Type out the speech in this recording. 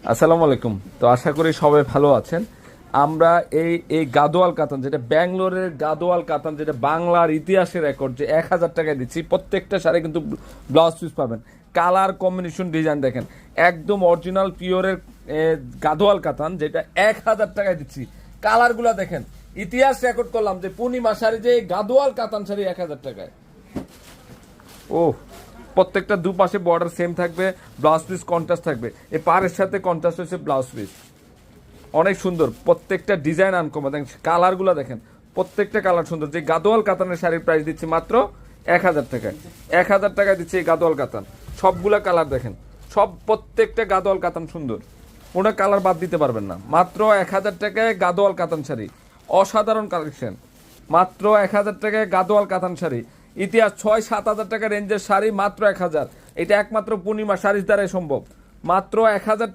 আসসালামু আলাইকুম। তো আশা করি সবাই ভালো আছেন। আমরা এই এই গাদোয়াল কাতান, যেটা ব্যাঙ্গালোরের গাদোয়াল কাতান, যেটা বাংলার ইতিহাসের রেকর্ড, যে 1,000 টাকায় দিচ্ছি। প্রত্যেকটা শাড়ি কিন্তু ব্লাউজ পিস পাবেন, কালার কম্বিনেশন, ডিজাইন দেখেন, একদম অরিজিনাল পিওরের গাদোয়াল কাতান, যেটা 1,000 টাকায় দিচ্ছি। কালারগুলা দেখেন, ইতিহাস রেকর্ড করলাম যে পূর্ণিমা শাড়ি, যে গাদোয়াল কাতান শাড়ি 1,000 টাকায়। ও, প্রত্যেকটা দুপাশে বর্ডার সেম থাকবে, ব্লাউজ পিস কন্ট্রাস্ট থাকবে, এই পাড়ের সাথে কন্ট্রাস্ট হচ্ছে ব্লাউজ পিস। অনেক সুন্দর, প্রত্যেকটা ডিজাইন আনকমন, দেখেন কালারগুলো দেখেন, প্রত্যেকটা কালার সুন্দর। যে গাদোয়াল কাতানের শাড়ির প্রাইস দিচ্ছি মাত্র 1,000 টাকায়। 1,000 টাকায় দিচ্ছি এই গাদোয়াল কাতান। সবগুলা কালার দেখেন, সব প্রত্যেকটা গাদোয়াল কাতান সুন্দর, কোনো কালার বাদ দিতে পারবেন না। মাত্র 1,000 টাকায় গাদোয়াল কাতান শাড়ি, অসাধারণ কালেকশন। মাত্র 1,000 টাকায় গাদোয়াল কাতান শাড়ি। ইতিহাস 6-7 হাজার টাকা রেঞ্জের শাড়ি মাত্র 1,000। এটা একমাত্র পূর্ণিমা শাড়ির দ্বারাই সম্ভব। মাত্র 1,000